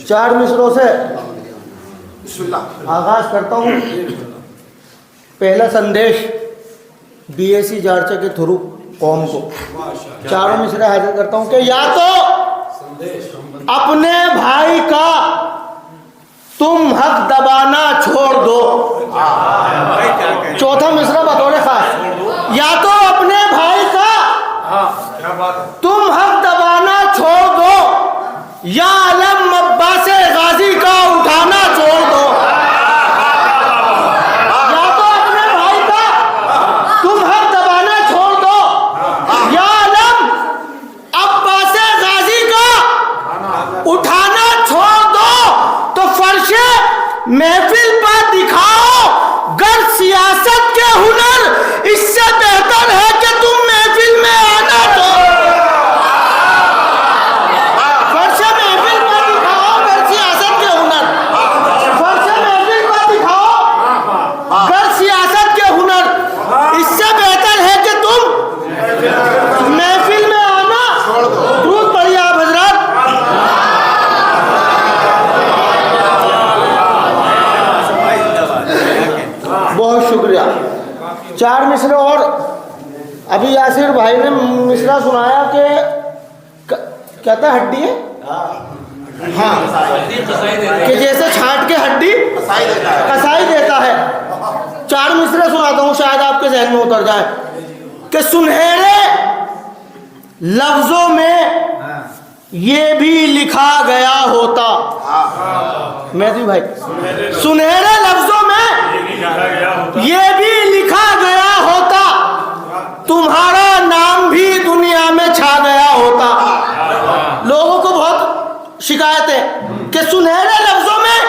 4 मिसरों से आगाज करता हूँ। पहला संदेश बीएसी जारचा के थ्रू कौम को 4 मिसरे हाजिर करता हूँ कि या तो अपने भाई का तुम हक दबाना छोड़ दो। चौथा मिसरा बतौर खास, या तो अपने भाई का तुम हक दबाना छोड़ दो या अलम अब्बास गाजी का उठाना छोड़ दो। या तो अपने भाई का तुम हक दबाना छोड़ दो या अलम अब्बास गाजी का उठाना छोड़ दो। तो फर्शे महफिल पर दिखाओ गर सियासत के हुनर, इससे बेहतर है कि तुम महफिल में आना छोड़। फर्शे महफिल पर दिखाओ गर सियासत के हुनर, फर्शे महफिल पर दिखाओ गर सियासत के हुनर, इससे बेहतर है कि तुम महफिल में आना छोड़ दो। दूध बढ़िया हजरत। बहुत शुक्रिया। 4 मिसरे और अभी यासिर भाई ने मिसरा सुनाया कि कहता हड्डी है, हाँ, कि जैसे छांट के हड्डी कसाई देता है। 4 मिसरे सुनाता हूँ, शायद आपके जहन में उतर जाए कि सुनहरे लफ्जों में ये भी लिखा गया होता। मेहदी भाई, सुनहरे लफ्जों में ये भी लिखा गया होता, तुम्हारा नाम भी दुनिया में छा गया होता। लोगों को बहुत शिकायत है कि सुनहरे लफ्जों में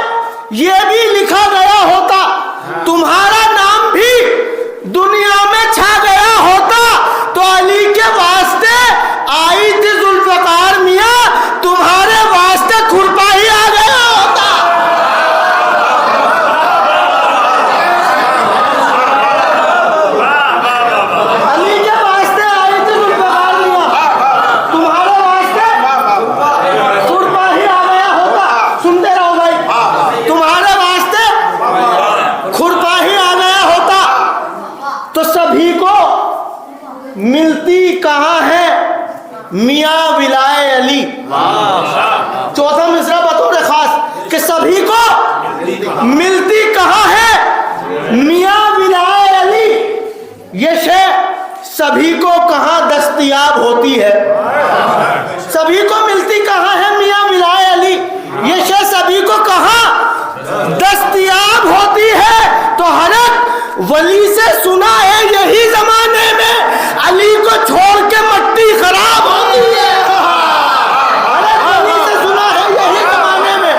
ये भी लिखा गया होता, तुम्हारा नाम भी दुनिया में छा गया होता। तो अली के वास्ते आई थी जुल्फ़कार मियाँ, तुम्हारे वास्ते खुरपा ही आ गया होता। अली के वास्ते आई थी जुल्फ़कार मियाँ, तुम्हारे वास्ते खुरपा ही आ गया होता। सुनते रहो भाई, तुम्हारे वास्ते खुरपा ही आ गया होता। तो सभी को मिलती कहाँ है मियाँ विलाए अली। चौथा मिसरा बतौर खास कि सभी को मिलती कहाँ है मियाँ विलाए अली। ये शे सभी को कहाँ दस्तयाब होती है। सभी को मिलती कहाँ है मियाँ विलाए अली, ये शे सभी को कहाँ दस्तयाब होती है। तो हर एक वली से सुना है यही जमाने में अली को छोड़ के मट्टी खराब होती है। हर एक वली से सुना है यही जमाने में,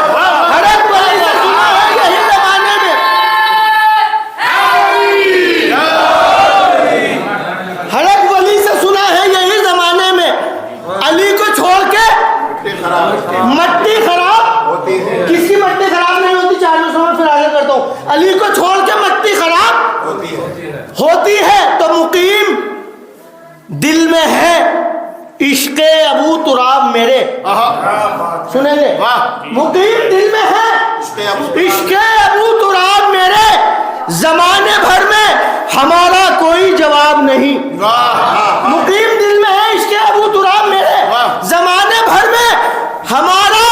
हर एक वली से सुना है यही जमाने में, हर एक वली से सुना है यही जमाने में अली को छोड़ के मट्टी खराब होती है। किसकी मट्टी खराब नहीं होती? 4 मिसरों में फिर आगे करता हूँ। अली को छोड़ के मट्टी खराब होती है। तो मुकीम दिल में है इश्क़े अबू तुराब मेरे। सुनेंगे? मुकीम दिल में है इश्क़े अबू तुराब मेरे, जमाने भर में हमारा कोई जवाब नहीं। मुकीम दिल में है इश्क़े अबू तुराब मेरे, जमाने भर में हमारा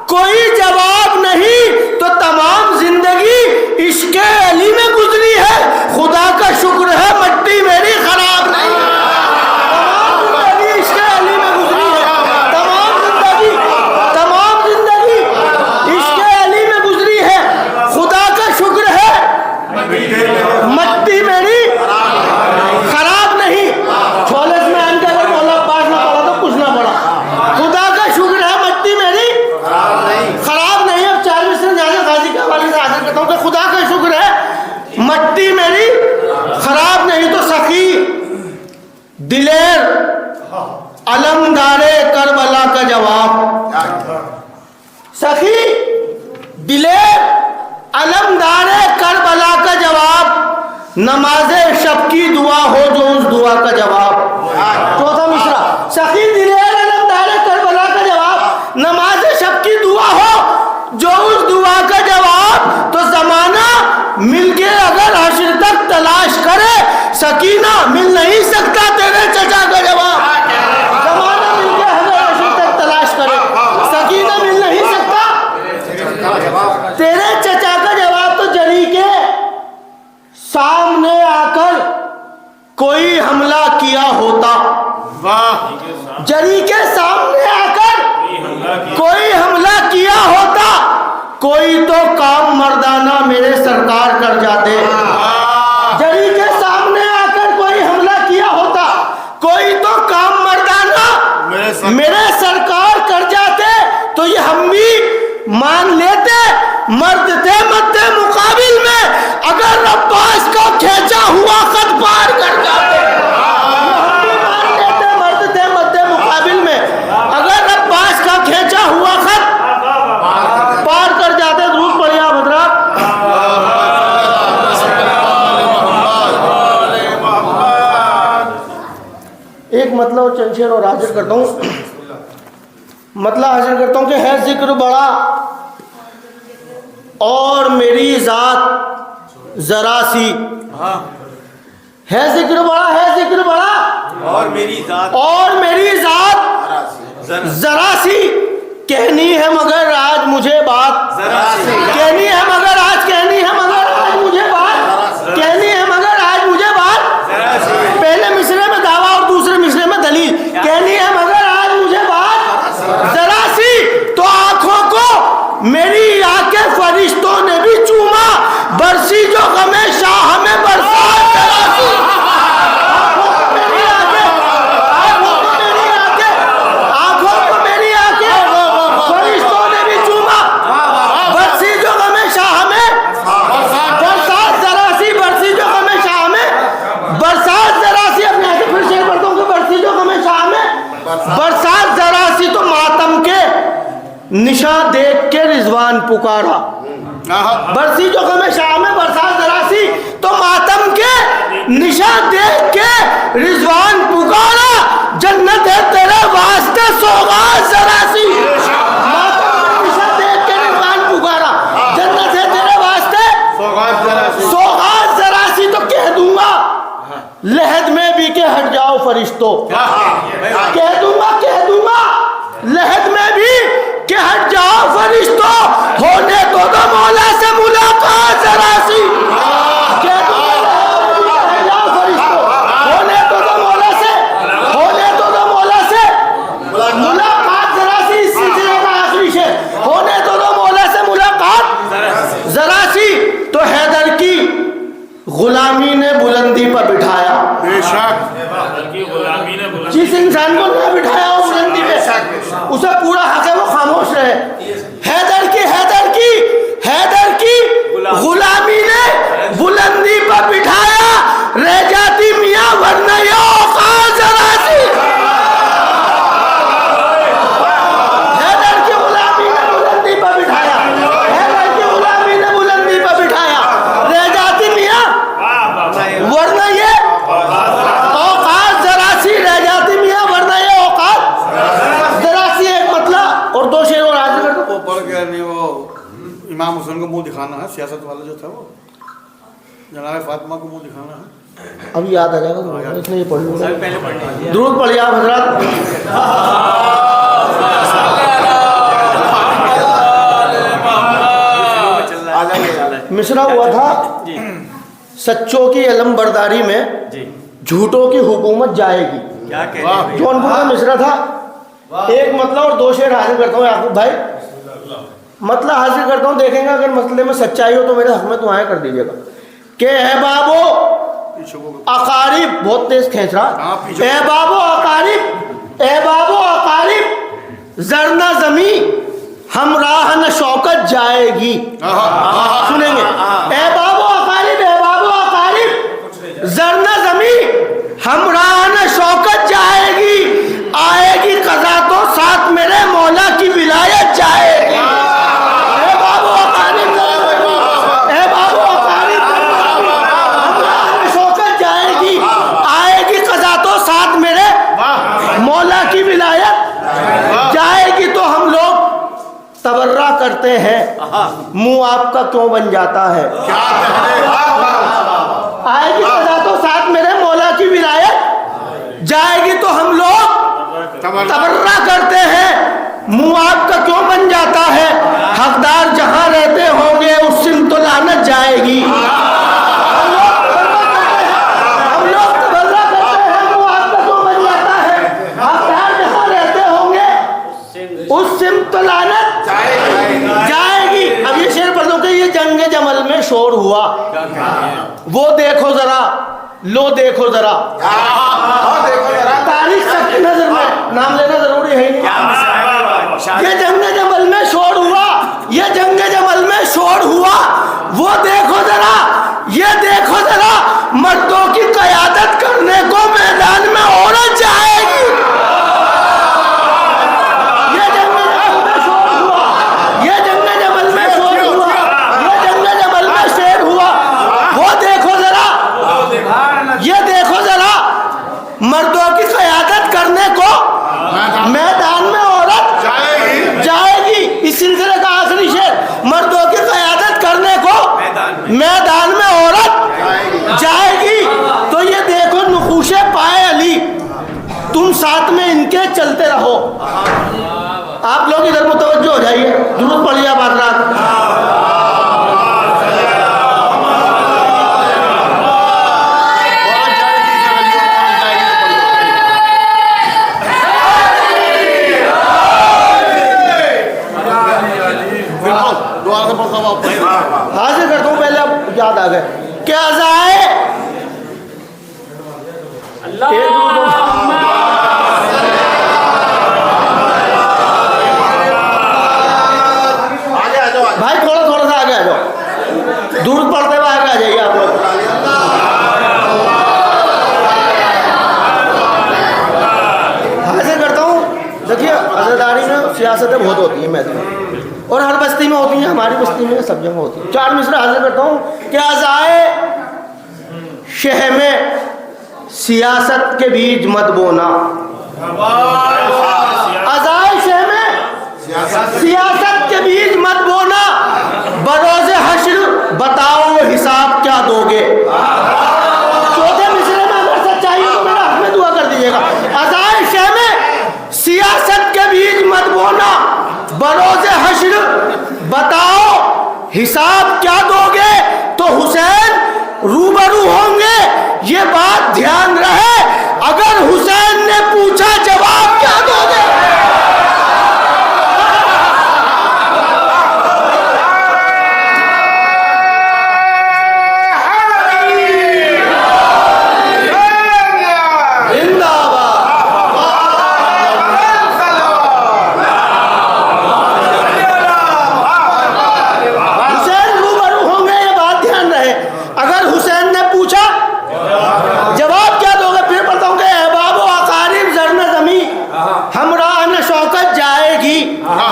कोई जवाब नहीं। तो तमाम जिंदगी इश्क़े अली में गुजरी है, खुदा का शुक्र है मट्टी मेरी खराब नहीं। तमाम जिंदगी इश्क़े अली में गुजरी है, तमाम जिंदगी इश्क़े अली में गुजरी है, खुदा का शुक्र है मट्टी मेरी खराब नहीं। 46 में आन के अगर मौला अब्बास ना पड़ा तो कुछ ना पड़ा। खुदा का शुक्र है मट्टी मेरी खराब नहीं। अब 4 मिसरे ज़्यादा गाजी के हवाले से हाजिर करता हूँ कि खुदा का शुक्र है मट्टी मेरी खराब नहीं। तो सखी दिलेर अलमदारे करबला का जवाब, सखी दिलेर अलमदारे करबला का जवाब, नमाज़े शब की दुआ हो जो उस दुआ का जवाब। चौथा मिसरा, सखी दिलेर अलमदारे करबला का जवाब, सकीना मिल नहीं सकता तेरे चचा का जवाब। जमाना मिल गया हमें ऐसी तक तलाश करे, सकीना मिल नहीं सकता तेरे चचा का जवाब। तो जरी के सामने आकर कोई हमला किया होता, जरी के सामने आकर कोई हमला किया होता, कोई तो काम मर्दाना मेरे सरकार कर जाते। जरी के सामने आकर कोई हमला किया होता, कोई तो काम मर्दाना मेरे सरकार कर जाते। तो ये हम भी मान लेते, मर्द थे मद्दे मुकाबिल में, अगर अब्बास को खींचा हुआ खत पार कर जाते। हम भी मान लेते, मर्द थे मद्दे मुकाबिल में, अगर अब्बास का खींचा हुआ खत पार कर जाते। दूर बढ़िया भद्रा एक मतलब चंचेर और हाजिर करता हूँ, मतलब हाजिर करता हूँ कि है जिक्र बड़ा और मेरी जात जरा सी। है जिक्र बड़ा, है जिक्र बड़ा और मेरी जात जरा सी। कहनी है मगर आज मुझे बात, कहनी है मगर आज, कहनी है मगर आज मुझे बात, कहनी है मगर आज मुझे बात। पहले मिसरे में दावा और दूसरे मिसरे में दलील, कहनी है मगर आज मुझे बात जरा सी। तो आंखों को मेरी आंखें फरिश्तों ने भी चूमा, बरसी जो गमे शाह में बरसात जरा सी। आंखों को मेरी आंखें, आंखों को मेरी आंखें, आंखों को मेरी आंखें फरिश्तों ने भी चूमा, बरसी जो गमे शाह में बरसात जरा सी, बरसी जो गमे शाह में बरसात जरा सी। अपने ऐसे फिर शेर पढ़ता हूँ कि बरसी जो गमे शाह में बरसात जरा सी। तो मातम के निशा देख के रिजवान पुकारा, बरसी जो गमे शाह में बरसात जरा सी। तो मातम के निशा देख के रिजवान पुकारा, जन्नत है तेरे वास्ते सौगात जरा सी। मातम के निशा देख के रिजवान पुकारा, जन्नत है तेरे वास्ते सौगात जरा सी। तो कह दूंगा लहद में भी के हट जाओ फरिश्तों, कह दूंगा लहद में भी के हट जाओ फरिश्तों, होने तो दो मौला से मुलाकात जरा सी। कह दूंगा लहद में भी के हट जाओ फरिश्तों, होने तो दो मौला से, होने तो दो मौला से मुलाकात जरा सी। इस सिलसिले का आखिरी शेर, होने तो दो मौला से मुलाकात जरा सी। तो हैदर की गुलामी ने बुलंदी पर बिठाया, बेशक जिस इंसान को न बिठाया हो बुलंदी पे, उसे पूरा हक है वो खामोश रहे। हैदर की गुलामी ने बुलंदी पर बिठाया, रह जाती मियां वरना ये औकात जरा सी। हैदर की गुलामी ने बुलंदी पर बिठाया, हैदर की गुलामी ने बुलंदी पर बिठाया, रह जाती मियां वरना ये औकात जरा सी, रह जाती मियां वरना ये औकात जरा सी। एक मतलब और दो शेर और हाजिर कर दो। वो पढ़ के नहीं, वो इमाम हुसैन को मुंह दिखाना है, सियासत वाला जो था वो जनाब फातिमा को मुंह दिखाना है। अभी याद आ जाएगा तो इसलिए ये पढ़ लूंगा। दुरूद पढ़िए आप हजरात। मिसरा हुआ था सच्चों की अलमबरदारी में झूठों की हुकूमत जाएगी। जौनपुर का मिसरा था। एक मतलब और दो शेर हाजिर करता हूँ याकूब भाई, मतलब हाजिर करता हूँ, देखेंगे अगर मसले में सच्चाई हो तो मेरे हक में दुआएं कर दीजिएगा। के है बाबो अकारिब, बहुत तेज खींच रहा, ए बाबो अकारिब, ए बाबो अकारिब जरना जमी हम राह न शौकत जाएगी। सुनेंगे, ए बाबो अकारिब, ए बाबो अकारिब जरना जमी हम राह न शौकत जाएगी, आएगी कज़ा तो साथ मेरे मौला की विलायत जाएगी। ए बाबो अकारिब, ए बाबो अकारिब हम राह न शौकत जाएगी, आएगी कज़ा तो साथ मेरे मौला की विलायत जाएगी। तो हम लोग तबर्रा करते हैं, मुंह आपका क्यों बन जाता है? आएगी कज़ा तो साथ मेरे मौला मौला की विलायत जाएगी तो हम लोग तबर्रा करते हैं, मुंह आपका क्यों बन जाता है? हकदार जहां रहते होंगे उस सिम तो लानत जाएगी। हम लोग तबर्रा करते हैं, मुंह आपका क्यों बन जाता है? हकदार जहां रहते होंगे उस सिम तो लानत जाएगी। अब ये शेर पढ़ दो कि ये जंग जमल में शोर हुआ, वो देखो जरा, लो देखो जरा, तारीख सबकी नजर में, नाम लेना जरूरी है नहीं। ये जंग जमल में शोर हुआ, ये जंग जमल में शोर हुआ, वो देखो जरा, ये देखो जरा, मर्दों की क़यादत करने को मैदान में औरत जाएगी। ये जंग जमल में शोर हुआ, ये जंग जमल में शोर हुआ, ये जंग जमल में शेर हुआ, वो देखो जरा, ये देखो जरा, मर्दों की क़यादत करने को मैदान में औरत जाएगी। इस सिलसिले का आखिरी शेर, मर्दों की क़यादत करने को मैदान में औरत जाएगी। तो ये देखो नुखूशे पाए अली, तुम साथ में इनके चलते रहो। आप लोग इधर मुतवज्जो हो जाइए, दुरूद पढ़िए बाद रात। हाजिर करता हूँ, पहले अब याद आ गए क्या जाए भाई, थोड़ा थोड़ा सा आगे आ जाओ, दूर पढ़ते हुए आगे आ जाइए आप लोग। हाजिर करता हूँ, देखिए अज़ादारी में सियासतें बहुत होती हैं महफिल में, और हर बस्ती में होती हैं, हमारी बस्ती में सब जगह होती है। 4 मिसरा हाजिर करता हूँ। क्या जाए शह में सियासत के बीज मत बोना, अजाए शह में सियासत के बीज मत बोना, बरोज़े हश्र बताओ हिसाब क्या दोगे। चौथे मिसरे में अगर सच्चाई हो तो मेरा हक में दुआ कर दीजिएगा। अजाए शह में सियासत के बीज मत बोना, बरोज़े हश्र बताओ हिसाब क्या दोगे। तो हुसैन रूबरू होंगे, ये बात ध्यान रहे, अगर हुसैन ने पूछा जवाब क्या दोगे।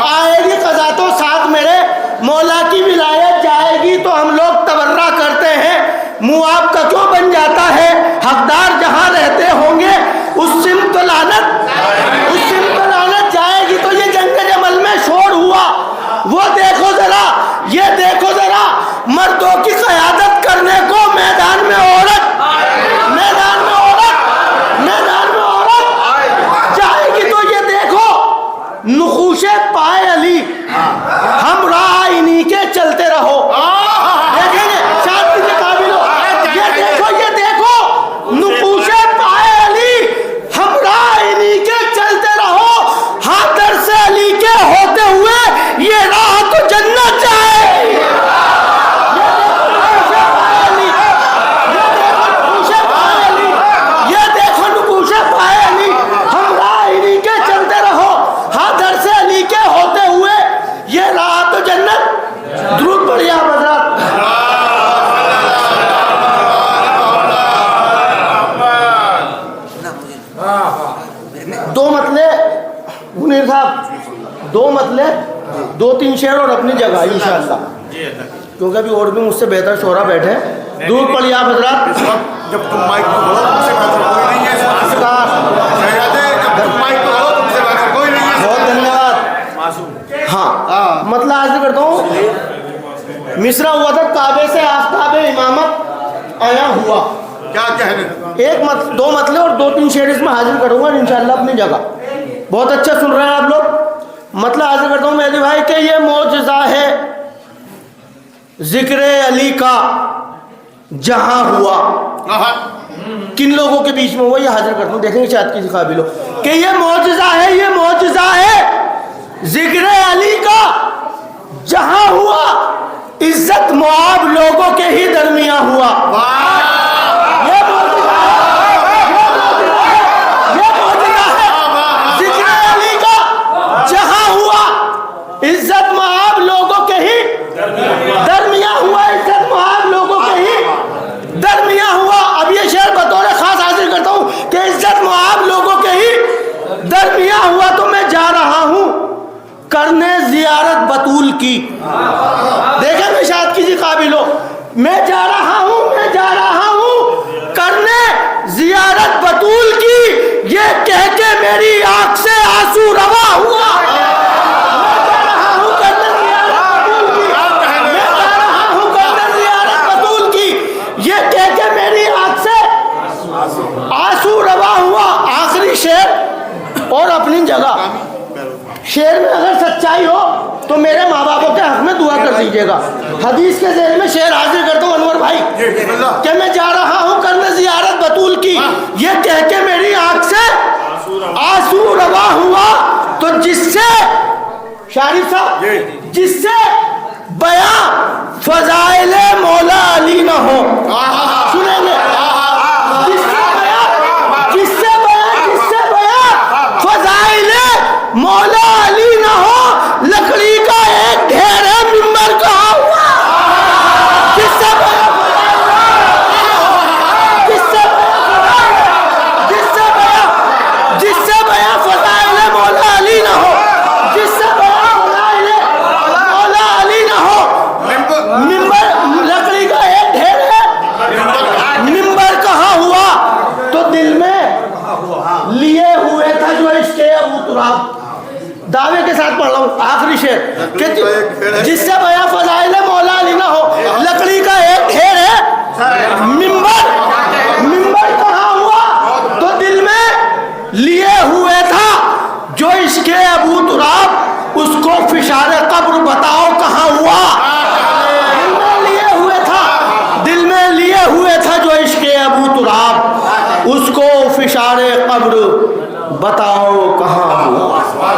आएगी कज़ा तो साथ मेरे मौला की विलायत जाएगी। तो हम लोग तबर्रा करते हैं, मुँह आपका क्यों बन जाता है? हकदार जहाँ रहते होंगे उस सिमत लानत जाएगी। तो ये जंग जमल में शोर हुआ, वो देखो जरा, ये देखो जरा, मर्दों की क़यादत करने को मैदान में औरत, मैदान में औरत, मैदान में औरत जाएगी। तो ये देखो नुखूशे पाए अली, हम राह इन्हीं के चलते रहो। देखेंगे शादी के काबिल हो, ये देखो नुखूशे पाए अली, हम राह इन्हीं के चलते रहो। हाँ दर से अली के होते हुए ये राह तो जन्नत जाएगी। ये देखो नुखूशे पाए अली, हम राह इन्हीं के चलते रहो। हाँ दर से अली के होते हुए ये राह तो जन्नत। दुरूद पढ़िए आप हज़रात। दो मतले मुनीर साहब, दो मतले, 2-3 शेर और अपनी जगह इंशाअल्लाह, क्योंकि अभी और भी मुझसे बेहतर शोरा बैठे हैं। दूर पढ़िए आप हज़रात। जब तुम माइक पे बोलो तुमसे बेहतर कोई नहीं है। जब तुम माइक पे बोलो तुमसे बेहतर कोई नहीं है। बहुत धन्यवाद। हाँ, मतलब आज करता हूँ, मिसरा हुआ था, काबे से आफ्ताब इमामत आया हुआ, क्या कहने? दो मतले और 2-3 शेर इसमें हाजिर करूंगा इंशाल्लाह अपनी जगह। बहुत अच्छा सुन रहे हैं आप लोग। मतलब हाजिर करता हूँ मेरे भाई के ये मौजज़ा है जिक्र अली का जहां हुआ। किन लोगों के बीच में हुआ ये हाजिर करता हूँ, देखेंगे शायद किसी काबिल हो कि ये मौजज़ा है, ये मौजज़ा है जिक्र अली का जहां हुआ, इज्जत मुआब लोगों के ही दरमियां हुआ। ये मौजज़ा है जिक्र अली का जहां हुआ, इज्जत मुआब लोगों के ही दरमियां हुआ, इज्जत मुआब लोगों के ही दरमियां हुआ। अब ये शेर बतौर खास हाजिर करता हूं कि इज्जत मुआब लोगों के ही दरमियां हुआ। तो मैं जा रहा हूं करने जियारत बतूल की। देखें मैं शायद किसी काबिल हो। मैं जा रहा हूं करने जियारत बतूल की, ये कह के मेरी आंख से आंसू रवा हुआ। मैं जा रहा हूं करने जियारत बतूल की, ये कह के मेरी आंख से आंसू रवा हुआ। आखिरी शेर और अपनी जगह। शेर में अगर सच्चाई हो तो मेरे माँ बापों के हक में दुआ कर दीजिएगा। हदीस के ज़ेल में शेर हाजिर करता हूँ अनवर भाई कि मैं जा रहा हूँ करने जियारत बतूल की, ये कह के मेरी आंख से आंसू रवा हुआ। तो जिससे शारिफ साहब जिससे बयां फजाइले मौला अली न हो, सुनेंगे जिससे बयां फजाइले मौला अली न हो, लकड़ी का एक ढेर है मिंबर कहाँ हुआ। जिससे बयां फजाइले मौला अली न हो, जिससे बयां फजाइले मौला अली न हो, मिंबर लकड़ी का एक ढेर है मिंबर कहाँ हुआ। तो दिल में लिए हुए था जो इसके अबू तुराब। दावे के साथ पढ़ रहा हूँ आखिरी शेर कि जिससे बयां फजाइले मौला अली ना हो, लकड़ी का एक ढेर है मिंबर कहाँ हुआ। तो दिल में लिए हुए था जो इसके अबू तुराब, उसको फिशारे कब्र बताओ कहाँ हुआ। दिल में लिए हुए था जो इसके अबू तुराब, उसको फिशारे कब्र बताओ कहाँ हुआ।